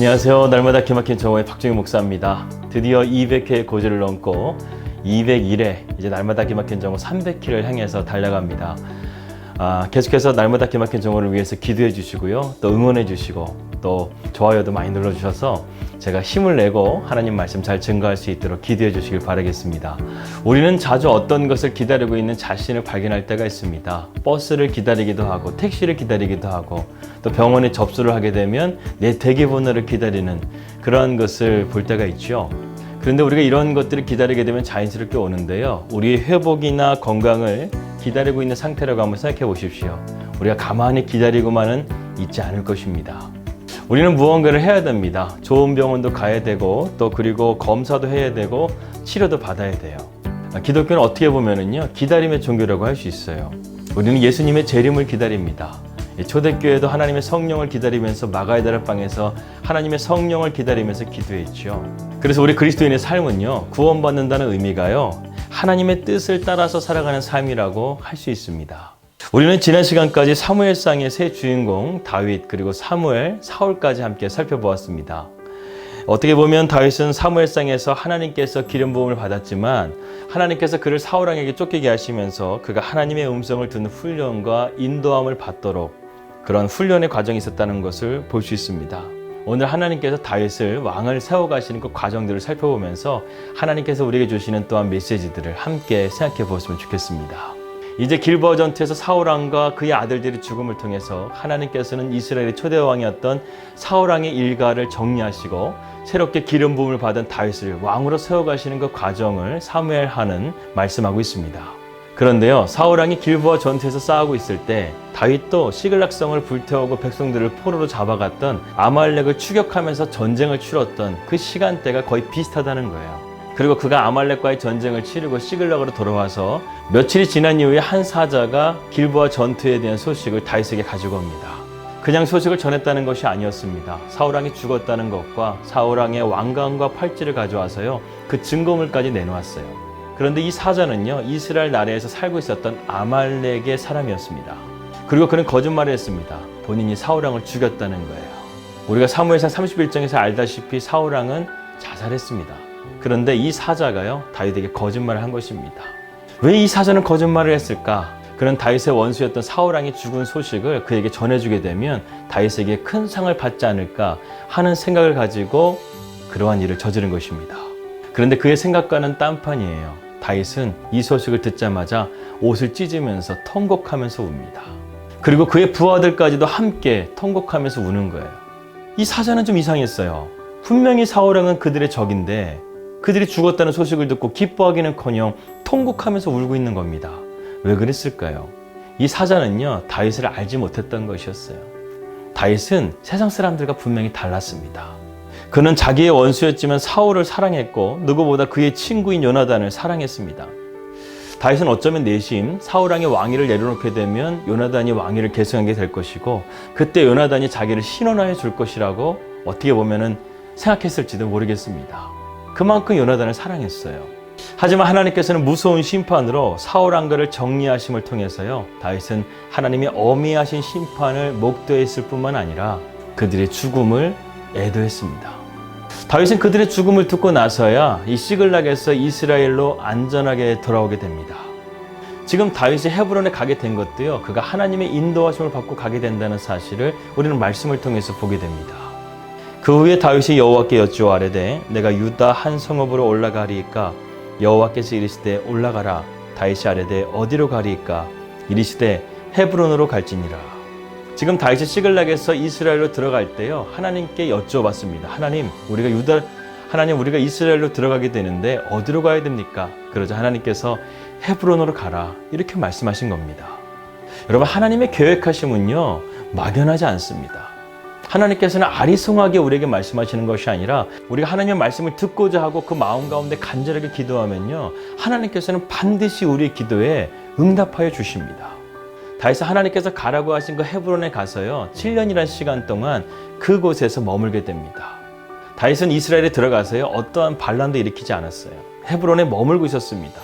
안녕하세요. 날마다 기막힌 정오의 박정희 목사입니다. 드디어 200회 고지를 넘고 201회 이제 날마다 기막힌 정오 300회를 향해서 달려갑니다. 계속해서 날마다 기막힌 정오를 위해서 기도해 주시고요. 또 응원해 주시고 또 좋아요도 많이 눌러주셔서 제가 힘을 내고 하나님 말씀 잘 증거할 수 있도록 기도해 주시길 바라겠습니다. 우리는 자주 어떤 것을 기다리고 있는 자신을 발견할 때가 있습니다. 버스를 기다리기도 하고 택시를 기다리기도 하고 또 병원에 접수를 하게 되면 내 대기번호를 기다리는 그런 것을 볼 때가 있죠. 그런데 우리가 이런 것들을 기다리게 되면 자연스럽게 오는데요. 우리의 회복이나 건강을 기다리고 있는 상태라고 한번 생각해 보십시오. 우리가 가만히 기다리고만은 있지 않을 것입니다. 우리는 무언가를 해야 됩니다. 좋은 병원도 가야 되고 또 그리고 검사도 해야 되고 치료도 받아야 돼요. 기독교는 어떻게 보면은요, 기다림의 종교라고 할 수 있어요. 우리는 예수님의 재림을 기다립니다. 초대교회도 하나님의 성령을 기다리면서 마가의 다락방에서 하나님의 성령을 기다리면서 기도했죠. 그래서 우리 그리스도인의 삶은요, 구원받는다는 의미가요, 하나님의 뜻을 따라서 살아가는 삶이라고 할 수 있습니다. 우리는 지난 시간까지 사무엘상의 세 주인공 다윗 그리고 사무엘, 사울까지 함께 살펴보았습니다. 어떻게 보면 다윗은 사무엘상에서 하나님께서 기름 부음을 받았지만 하나님께서 그를 사울 왕에게 쫓기게 하시면서 그가 하나님의 음성을 듣는 훈련과 인도함을 받도록 그런 훈련의 과정이 있었다는 것을 볼 수 있습니다. 오늘 하나님께서 다윗을 왕을 세워가시는 그 과정들을 살펴보면서 하나님께서 우리에게 주시는 또한 메시지들을 함께 생각해 보았으면 좋겠습니다. 이제 길보아 전투에서 사울 왕과 그의 아들들의 죽음을 통해서 하나님께서는 이스라엘의 초대 왕이었던 사울 왕의 일가를 정리하시고 새롭게 기름 부음을 받은 다윗을 왕으로 세워가시는 그 과정을 사무엘하는 말씀하고 있습니다. 그런데요, 사울 왕이 길보아 전투에서 싸우고 있을 때 다윗도 시글락성을 불태우고 백성들을 포로로 잡아갔던 아말렉을 추격하면서 전쟁을 치렀던 그 시간대가 거의 비슷하다는 거예요. 그리고 그가 아말렉과의 전쟁을 치르고 시글락으로 돌아와서 며칠이 지난 이후에 한 사자가 길보아 전투에 대한 소식을 다윗에게 가지고 옵니다. 그냥 소식을 전했다는 것이 아니었습니다. 사울왕이 죽었다는 것과 사울왕의 왕관과 팔찌를 가져와서요, 그 증거물까지 내놓았어요. 그런데 이 사자는요, 이스라엘 나라에서 살고 있었던 아말렉의 사람이었습니다. 그리고 그는 거짓말을 했습니다. 본인이 사울왕을 죽였다는 거예요. 우리가 사무엘상 31장에서 알다시피 사울왕은 자살했습니다. 그런데 이 사자가요, 다윗에게 거짓말을 한 것입니다. 왜 이 사자는 거짓말을 했을까? 그는 다윗의 원수였던 사울왕이 죽은 소식을 그에게 전해주게 되면 다윗에게 큰 상을 받지 않을까 하는 생각을 가지고 그러한 일을 저지른 것입니다. 그런데 그의 생각과는 딴판이에요. 다윗은 이 소식을 듣자마자 옷을 찢으면서 통곡하면서 웁니다. 그리고 그의 부하들까지도 함께 통곡하면서 우는 거예요. 이 사자는 좀 이상했어요. 분명히 사울왕은 그들의 적인데 그들이 죽었다는 소식을 듣고 기뻐하기는커녕 통곡하면서 울고 있는 겁니다. 왜 그랬을까요? 이 사자는요, 다윗을 알지 못했던 것이었어요. 다윗은 세상 사람들과 분명히 달랐습니다. 그는 자기의 원수였지만 사울을 사랑했고 누구보다 그의 친구인 요나단을 사랑했습니다. 다윗은 어쩌면 내심 사울왕의 왕위를 내려놓게 되면 요나단이 왕위를 계승하게 될 것이고 그때 요나단이 자기를 신원하여 줄 것이라고 어떻게 보면은 생각했을지도 모르겠습니다. 그만큼 요나단을 사랑했어요. 하지만 하나님께서는 무서운 심판으로 사울 왕가를 정리하심을 통해서요, 다윗은 하나님의 어미하신 심판을 목도했을 뿐만 아니라 그들의 죽음을 애도했습니다. 다윗은 그들의 죽음을 듣고 나서야 이 시글락에서 이스라엘로 안전하게 돌아오게 됩니다. 지금 다윗이 헤브론에 가게 된 것도요, 그가 하나님의 인도하심을 받고 가게 된다는 사실을 우리는 말씀을 통해서 보게 됩니다. 그 후에 다윗이 여호와께 여쭈어 아뢰되 내가 유다 한 성읍으로 올라가리이까 여호와께서 이르시되 올라가라. 다윗이 아뢰되 어디로 가리이까 이르시되 헤브론으로 갈지니라. 지금 다윗이 시글락에서 이스라엘로 들어갈 때요, 하나님께 여쭈어봤습니다. 하나님 우리가 이스라엘로 들어가게 되는데 어디로 가야 됩니까? 그러자 하나님께서 헤브론으로 가라, 이렇게 말씀하신 겁니다. 여러분, 하나님의 계획하심은요, 막연하지 않습니다. 하나님께서는 아리송하게 우리에게 말씀하시는 것이 아니라 우리가 하나님의 말씀을 듣고자 하고 그 마음 가운데 간절하게 기도하면요, 하나님께서는 반드시 우리의 기도에 응답하여 주십니다. 다윗은 하나님께서 가라고 하신 그 헤브론에 가서요, 7년이라는 시간 동안 그곳에서 머물게 됩니다. 다윗은 이스라엘에 들어가서요, 어떠한 반란도 일으키지 않았어요. 헤브론에 머물고 있었습니다.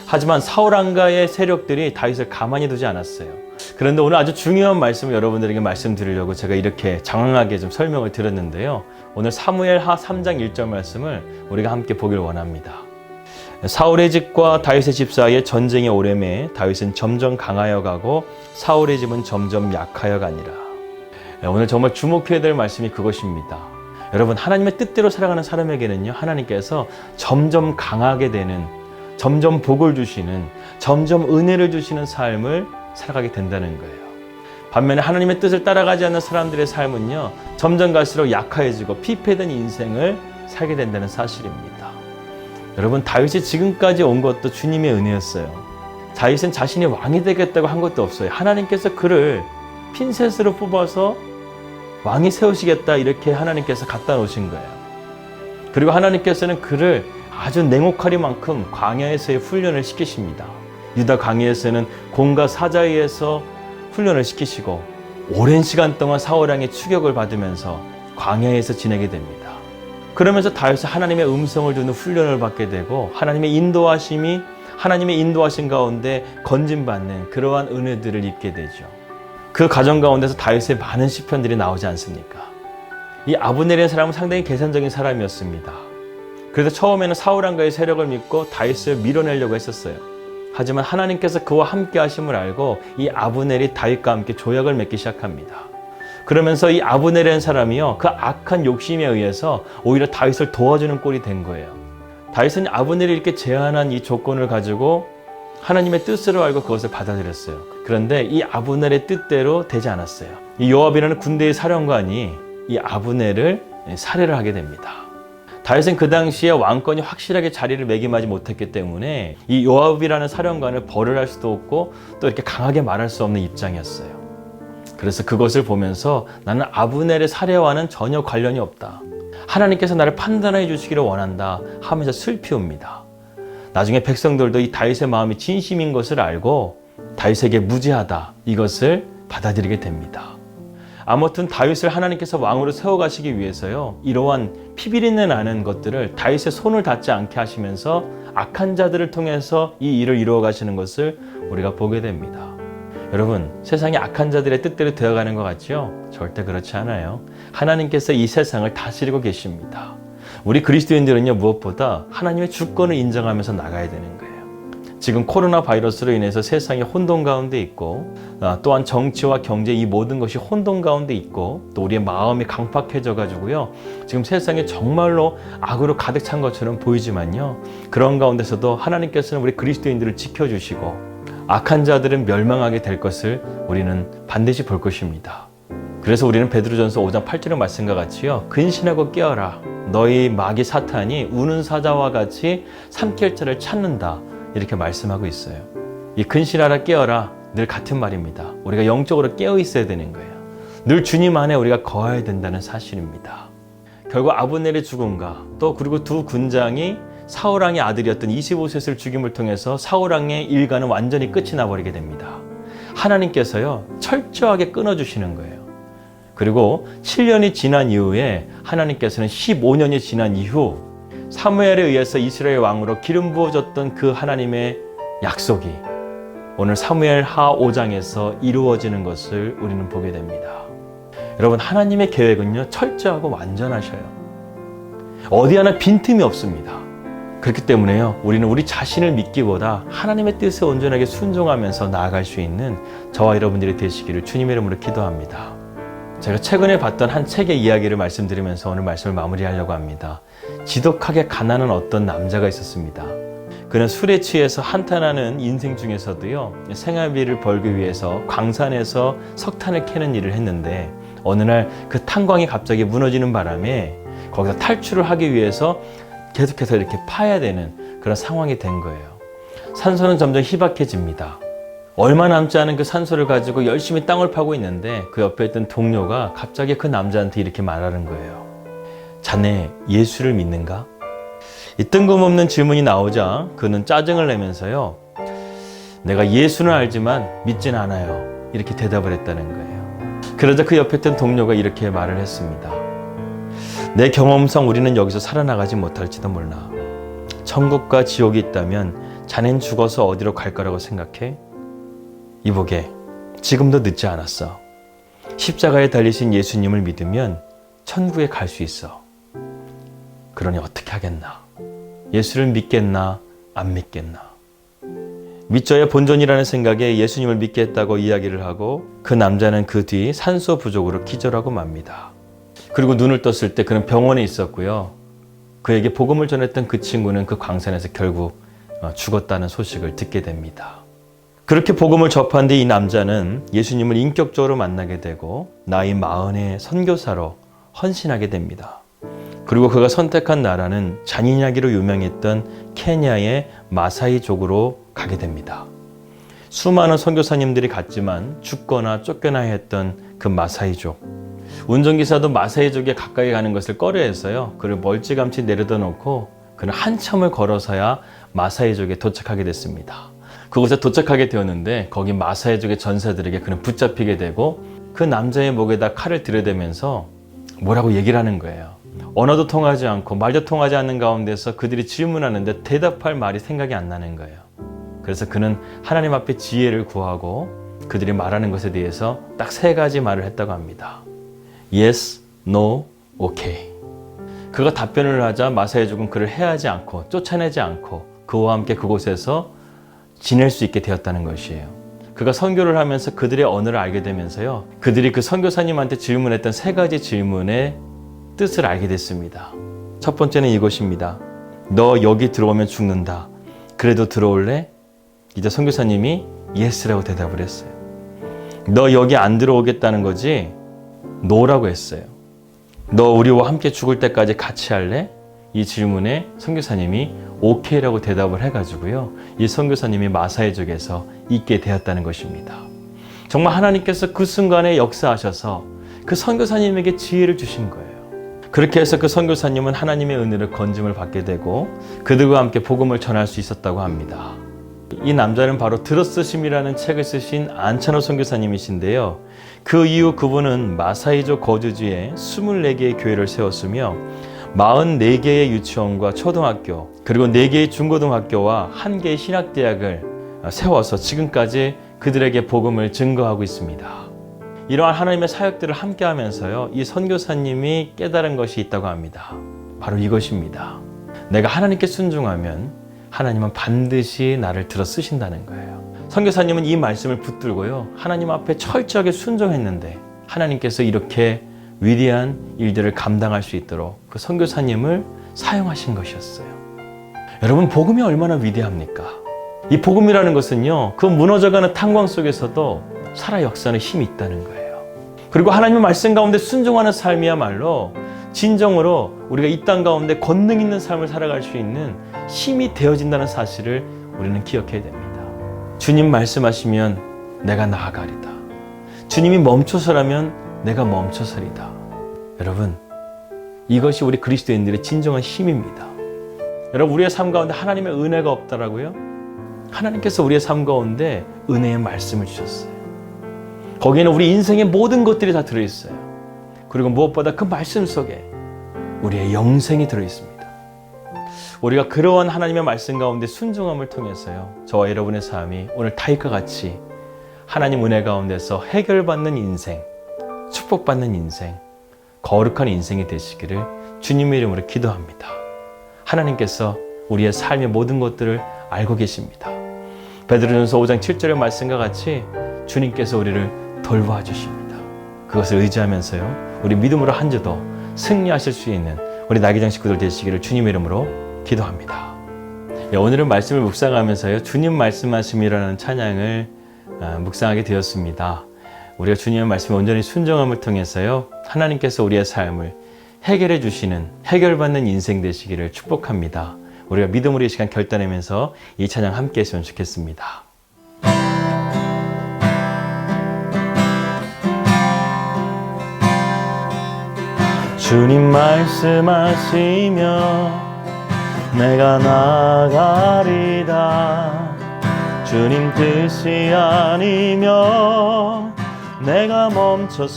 하지만 사울 왕가의 세력들이 다윗을 가만히 두지 않았어요. 그런데 오늘 아주 중요한 말씀을 여러분들에게 말씀드리려고 제가 이렇게 장황하게 좀 설명을 드렸는데요. 오늘 사무엘하 3장 1절 말씀을 우리가 함께 보길 원합니다. 사울의 집과 다윗의 집 사이에 전쟁이 오래매 다윗은 점점 강하여 가고 사울의 집은 점점 약하여 가니라. 오늘 정말 주목해야 될 말씀이 그것입니다. 여러분, 하나님의 뜻대로 살아가는 사람에게는요, 하나님께서 점점 강하게 되는, 점점 복을 주시는, 점점 은혜를 주시는 삶을 살아가게 된다는 거예요. 반면에 하나님의 뜻을 따라가지 않는 사람들의 삶은요, 점점 갈수록 약해지고 피폐된 인생을 살게 된다는 사실입니다. 여러분, 다윗이 지금까지 온 것도 주님의 은혜였어요. 다윗은 자신이 왕이 되겠다고 한 것도 없어요. 하나님께서 그를 핀셋으로 뽑아서 왕이 세우시겠다, 이렇게 하나님께서 갖다 놓으신 거예요. 그리고 하나님께서는 그를 아주 냉혹하리만큼 광야에서의 훈련을 시키십니다. 유다 광야에서는 곰과 사자에서 훈련을 시키시고 오랜 시간 동안 사울 왕의 추격을 받으면서 광야에서 지내게 됩니다. 그러면서 다윗은 하나님의 음성을 듣는 훈련을 받게 되고 하나님의 인도하심 가운데 건진받는 그러한 은혜들을 입게 되죠. 그 과정 가운데서 다윗의 많은 시편들이 나오지 않습니까? 이 아브넬이라는 사람은 상당히 계산적인 사람이었습니다. 그래서 처음에는 사울 왕가의 세력을 믿고 다윗을 밀어내려고 했었어요. 하지만 하나님께서 그와 함께 하심을 알고 이 아브넬이 다윗과 함께 조약을 맺기 시작합니다. 그러면서 이 아브넬이라는 사람이요, 그 악한 욕심에 의해서 오히려 다윗을 도와주는 꼴이 된 거예요. 다윗은 아브넬이 이렇게 제안한 이 조건을 가지고 하나님의 뜻으로 알고 그것을 받아들였어요. 그런데 이 아브넬의 뜻대로 되지 않았어요. 이 요압이라는 군대의 사령관이 이 아브넬을 살해를 하게 됩니다. 다윗은 그 당시에 왕권이 확실하게 자리를 매김하지 못했기 때문에 이 요압이라는 사령관을 벌을 할 수도 없고 또 이렇게 강하게 말할 수 없는 입장이었어요. 그래서 그것을 보면서 나는 아브넬의 살해와는 전혀 관련이 없다. 하나님께서 나를 판단해 주시기를 원한다 하면서 슬피웁니다. 나중에 백성들도 이 다윗의 마음이 진심인 것을 알고 다윗에게 무죄하다, 이것을 받아들이게 됩니다. 아무튼 다윗을 하나님께서 왕으로 세워가시기 위해서요, 이러한 피비린내 나는 것들을 다윗의 손을 닿지 않게 하시면서 악한 자들을 통해서 이 일을 이루어 가시는 것을 우리가 보게 됩니다. 여러분, 세상이 악한 자들의 뜻대로 되어가는 것 같죠? 절대 그렇지 않아요. 하나님께서 이 세상을 다스리고 계십니다. 우리 그리스도인들은요, 무엇보다 하나님의 주권을 인정하면서 나가야 되는 거예요. 지금 코로나 바이러스로 인해서 세상이 혼돈 가운데 있고, 또한 정치와 경제, 이 모든 것이 혼돈 가운데 있고, 또 우리의 마음이 강팍해져 가지고요, 지금 세상에 정말로 악으로 가득 찬 것처럼 보이지만요, 그런 가운데서도 하나님께서는 우리 그리스도인들을 지켜주시고 악한 자들은 멸망하게 될 것을 우리는 반드시 볼 것입니다. 그래서 우리는 베드로전서 5장 8절의 말씀과 같이요, 근신하고 깨어라. 너희 마귀 사탄이 우는 사자와 같이 삼킬 자를 찾는다, 이렇게 말씀하고 있어요. 이 근신하라, 깨어라, 늘 같은 말입니다. 우리가 영적으로 깨어 있어야 되는 거예요. 늘 주님 안에 우리가 거해야 된다는 사실입니다. 결국 아브넬의 죽음과 또 그리고 두 군장이 사울 왕의 아들이었던 25셋을 죽임을 통해서 사울 왕의 일가는 완전히 끝이 나버리게 됩니다. 하나님께서요, 철저하게 끊어주시는 거예요. 그리고 7년이 지난 이후에 하나님께서는 15년이 지난 이후 사무엘에 의해서 이스라엘 왕으로 기름 부어졌던 그 하나님의 약속이 오늘 사무엘하 5장에서 이루어지는 것을 우리는 보게 됩니다. 여러분, 하나님의 계획은요, 철저하고 완전하셔요. 어디 하나 빈틈이 없습니다. 그렇기 때문에요, 우리는 우리 자신을 믿기보다 하나님의 뜻에 온전하게 순종하면서 나아갈 수 있는 저와 여러분들이 되시기를 주님의 이름으로 기도합니다. 제가 최근에 봤던 한 책의 이야기를 말씀드리면서 오늘 말씀을 마무리하려고 합니다. 지독하게 가난한 어떤 남자가 있었습니다. 그는 술에 취해서 한탄하는 인생 중에서도요, 생활비를 벌기 위해서 광산에서 석탄을 캐는 일을 했는데 어느 날 그 탄광이 갑자기 무너지는 바람에 거기서 탈출을 하기 위해서 계속해서 이렇게 파야 되는 그런 상황이 된 거예요. 산소는 점점 희박해집니다. 얼마 남지 않은 그 산소를 가지고 열심히 땅을 파고 있는데 그 옆에 있던 동료가 갑자기 그 남자한테 이렇게 말하는 거예요. 자네 예수를 믿는가? 이 뜬금없는 질문이 나오자 그는 짜증을 내면서요, 내가 예수는 알지만 믿진 않아요, 이렇게 대답을 했다는 거예요. 그러자 그 옆에 있던 동료가 이렇게 말을 했습니다. 내 경험상 우리는 여기서 살아나가지 못할지도 몰라. 천국과 지옥이 있다면 자넨 죽어서 어디로 갈 거라고 생각해? 이보게, 지금도 늦지 않았어. 십자가에 달리신 예수님을 믿으면 천국에 갈 수 있어. 그러니 어떻게 하겠나? 예수를 믿겠나? 안 믿겠나? 믿져야 본전이라는 생각에 예수님을 믿겠다고 이야기를 하고 그 남자는 그 뒤 산소 부족으로 기절하고 맙니다. 그리고 눈을 떴을 때 그는 병원에 있었고요. 그에게 복음을 전했던 그 친구는 그 광산에서 결국 죽었다는 소식을 듣게 됩니다. 그렇게 복음을 접한 뒤 이 남자는 예수님을 인격적으로 만나게 되고 나이 40의 선교사로 헌신하게 됩니다. 그리고 그가 선택한 나라는 잔인하기로 유명했던 케냐의 마사이족으로 가게 됩니다. 수많은 선교사님들이 갔지만 죽거나 쫓겨나야 했던 그 마사이족. 운전기사도 마사이족에 가까이 가는 것을 꺼려했어요. 그를 멀찌감치 내려다 놓고 그는 한참을 걸어서야 마사이족에 도착하게 됐습니다. 그곳에 도착하게 되었는데 거기 마사이족의 전사들에게 그는 붙잡히게 되고 그 남자의 목에다 칼을 들여대면서 뭐라고 얘기를 하는 거예요. 언어도 통하지 않고 말도 통하지 않는 가운데서 그들이 질문하는데 대답할 말이 생각이 안 나는 거예요. 그래서 그는 하나님 앞에 지혜를 구하고 그들이 말하는 것에 대해서 딱 3가지 말을 했다고 합니다. Yes, No, Okay. 그가 답변을 하자 마사이족은 그를 해하지 않고 쫓아내지 않고 그와 함께 그곳에서 지낼 수 있게 되었다는 것이에요. 그가 선교를 하면서 그들의 언어를 알게 되면서요. 그들이 그 선교사님한테 질문했던 3가지 질문의 뜻을 알게 됐습니다. 첫 번째는 이것입니다. 너 여기 들어오면 죽는다. 그래도 들어올래? 이제 선교사님이 예스라고 대답을 했어요. 너 여기 안 들어오겠다는 거지? 노라고 했어요. 너 우리와 함께 죽을 때까지 같이 할래? 이 질문에 선교사님이 오케이라고 대답을 해가지고요. 이 선교사님이 마사이족에서 있게 되었다는 것입니다. 정말 하나님께서 그 순간에 역사하셔서 그 선교사님에게 지혜를 주신 거예요. 그렇게 해서 그 선교사님은 하나님의 은혜를 건짐을 받게 되고 그들과 함께 복음을 전할 수 있었다고 합니다. 이 남자는 바로 들었으심이라는 책을 쓰신 안찬호 선교사님이신데요. 그 이후 그분은 마사이족 거주지에 24개의 교회를 세웠으며 44개의 유치원과 초등학교 그리고 4개의 중고등학교와 1개의 신학대학을 세워서 지금까지 그들에게 복음을 증거하고 있습니다. 이러한 하나님의 사역들을 함께 하면서요. 이 선교사님이 깨달은 것이 있다고 합니다. 바로 이것입니다. 내가 하나님께 순종하면 하나님은 반드시 나를 들어 쓰신다는 거예요. 선교사님은 이 말씀을 붙들고요. 하나님 앞에 철저하게 순종했는데 하나님께서 이렇게 위대한 일들을 감당할 수 있도록 그 선교사님을 사용하신 것이었어요. 여러분, 복음이 얼마나 위대합니까? 이 복음이라는 것은요. 그 무너져가는 탄광 속에서도 살아 역사하는 힘이 있다는 거예요. 그리고 하나님의 말씀 가운데 순종하는 삶이야말로 진정으로 우리가 이 땅 가운데 권능 있는 삶을 살아갈 수 있는 힘이 되어진다는 사실을 우리는 기억해야 됩니다. 주님 말씀하시면 내가 나아가리다. 주님이 멈춰서라면 내가 멈춰서리다. 여러분, 이것이 우리 그리스도인들의 진정한 힘입니다. 여러분, 우리의 삶 가운데 하나님의 은혜가 없다라고요? 하나님께서 우리의 삶 가운데 은혜의 말씀을 주셨어요. 거기에는 우리 인생의 모든 것들이 다 들어있어요. 그리고 무엇보다 그 말씀 속에 우리의 영생이 들어있습니다. 우리가 그러한 하나님의 말씀 가운데 순종함을 통해서요. 저와 여러분의 삶이 오늘 다윗과 같이 하나님 은혜 가운데서 해결받는 인생, 축복받는 인생, 거룩한 인생이 되시기를 주님의 이름으로 기도합니다. 하나님께서 우리의 삶의 모든 것들을 알고 계십니다. 베드로전서 5장 7절의 말씀과 같이 주님께서 우리를 돌보아 주십니다. 그것을 의지하면서요. 우리 믿음으로 한 주도 승리하실 수 있는 우리 나기장 식구들 되시기를 주님의 이름으로 기도합니다. 오늘은 말씀을 묵상하면서요. 주님 말씀하심이라는 찬양을 묵상하게 되었습니다. 우리가 주님의 말씀에 온전히 순종함을 통해서요. 하나님께서 우리의 삶을 해결해 주시는 해결받는 인생 되시기를 축복합니다. 우리가 믿음으로 이 시간 결단하면서 이 찬양 함께 했으면 좋겠습니다. 주님 말씀하시며 내가 나가리다. 주님 뜻이 아니며 내가 멈춰서리다.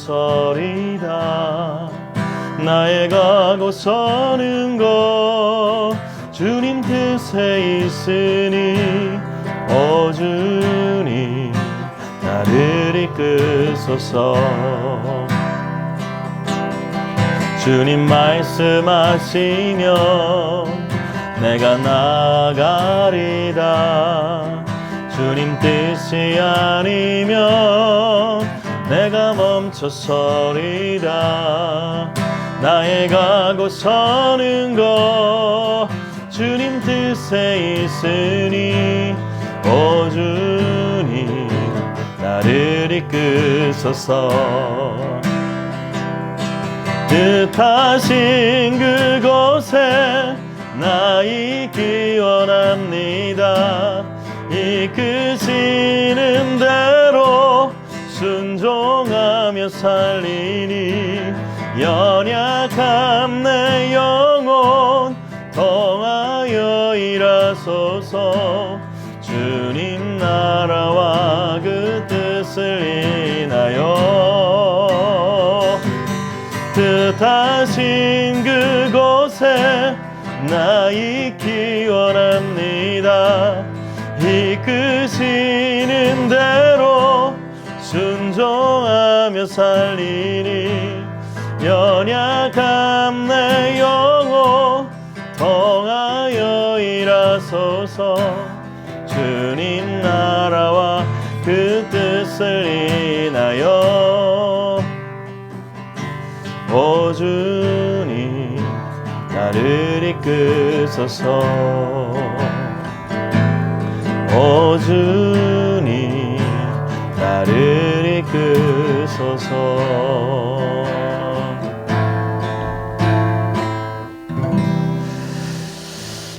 나의 가고 서는 곳 주님 뜻에 있으니 오 주님 나를 이끄소서. 주님 말씀하시면 내가 나가리다. 주님 뜻이 아니면 내가 멈춰서리다. 나의 가고 서는 것 주님 뜻에 있으니 오 주님 나를 이끄소서. 뜻하신 그곳에 나 있기 원합니다. 이끄시는 대로 순종하며 살리니 연약한 내 영혼 통하여 일하소서. 주님 나라와 그 뜻을 인하여 뜻하신 그곳에 나 있기 원합니다. 이끄시는 대로 순종하며 살리니 연약한 내 영혼 통하여 일하소서. 주님 나라와 그 뜻을 인하여 오 주님 나를 이끄소서. 오 주님 나를 이끄소서.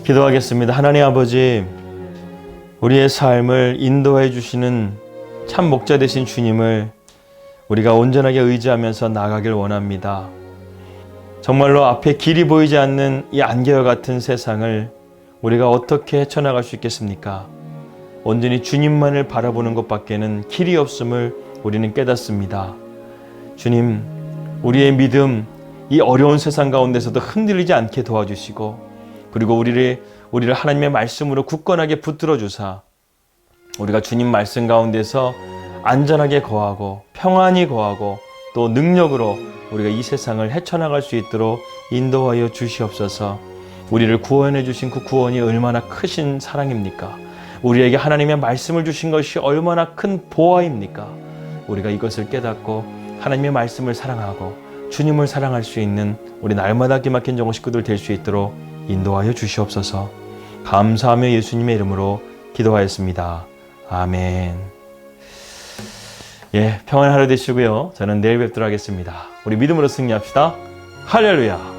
기도하겠습니다. 하나님 아버지, 우리의 삶을 인도해 주시는 참 목자 되신 주님을 우리가 온전하게 의지하면서 나가길 원합니다. 정말로 앞에 길이 보이지 않는 이 안개와 같은 세상을 우리가 어떻게 헤쳐나갈 수 있겠습니까? 온전히 주님만을 바라보는 것밖에는 길이 없음을 우리는 깨닫습니다. 주님, 우리의 믿음, 이 어려운 세상 가운데서도 흔들리지 않게 도와주시고, 그리고 우리를 하나님의 말씀으로 굳건하게 붙들어 주사 우리가 주님 말씀 가운데서 안전하게 거하고 평안히 거하고 또 능력으로 우리가 이 세상을 헤쳐나갈 수 있도록 인도하여 주시옵소서. 우리를 구원해 주신 그 구원이 얼마나 크신 사랑입니까? 우리에게 하나님의 말씀을 주신 것이 얼마나 큰 보화입니까? 우리가 이것을 깨닫고 하나님의 말씀을 사랑하고 주님을 사랑할 수 있는 우리 날마다 기막힌 정오 식구들 될 수 있도록 인도하여 주시옵소서. 감사하며 예수님의 이름으로 기도하였습니다. 아멘. 평안한 하루 되시고요. 저는 내일 뵙도록 하겠습니다. 우리 믿음으로 승리합시다. 할렐루야.